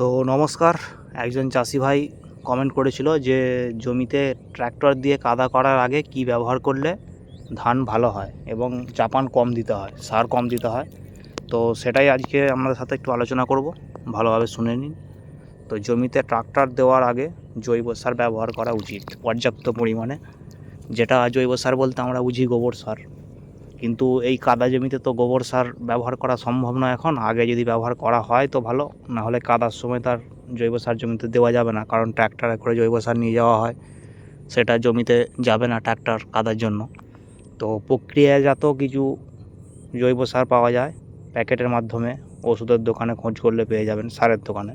তো নমস্কার, একজন চাষি ভাই কমেন্ট করেছিল যে জমিতে ট্র্যাক্টর দিয়ে কাদা করার আগে কি ব্যবহার করলে ধান ভালো হয় এবং চাপান কম দিতে হয়, সার কম দিতে হয়। তো সেটাই আজকে আমাদের সাথে একটু আলোচনা করব, ভালোভাবে শুনে নিন। তো জমিতে ট্রাক্টর দেওয়ার আগে জৈব সার ব্যবহার করা উচিত পর্যাপ্ত পরিমাণে, যেটা জৈব সার বলতে আমরা বুঝি গোবর সার। কিন্তু এই কাদা জমিতে তো গোবর সার ব্যবহার করা সম্ভব নয় এখন। আগে যদি ব্যবহার করা হয় তো ভালো, না হলে কাদার সময় তার জৈব সার জমিতে দেওয়া যাবে না, কারণ ট্র্যাক্টরে করে জৈব সার নিয়ে যাওয়া হয়, সেটা জমিতে যাবে না ট্র্যাক্টর কাদার জন্য। তো প্রক্রিয়াজাত কিছু জৈব সার পাওয়া যায় প্যাকেটের মাধ্যমে, ওষুধের দোকানে খোঁজ করলে পেয়ে যাবেন, সারের দোকানে।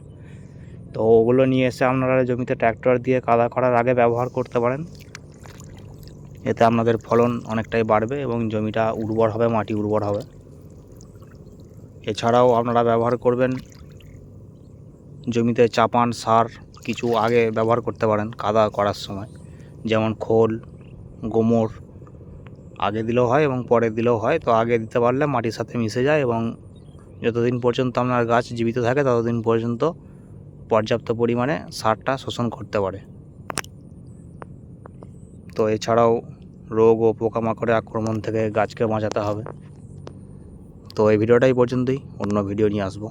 তো ওগুলো নিয়ে এসে আপনারা জমিতে ট্র্যাক্টর দিয়ে কাদা করার আগে ব্যবহার করতে পারেন। এতে আপনাদের ফলন অনেকটাই বাড়বে এবং জমিটা উর্বর হবে, মাটি উর্বর হবে। এছাড়াও আপনারা ব্যবহার করবেন জমিতে চাপান সার কিছু আগে ব্যবহার করতে পারেন কাদা করার সময়, যেমন খোল, গোমর আগে দিলেও হয় এবং পরে দিলেও হয়। তো আগে দিতে পারলে মাটির সাথে মিশে যায় এবং যতদিন পর্যন্ত আপনার গাছ জীবিত থাকে ততদিন পর্যন্ত পর্যাপ্ত পরিমাণে সারটা শোষণ করতে পারে। তো এছাড়াও রোগ ও পোকামাকড়ের আক্রমণ থেকে গাছকে বাঁচাতে হবে। তো এই ভিডিওটাই পর্যন্তই, অন্য ভিডিও নিয়ে আসবো।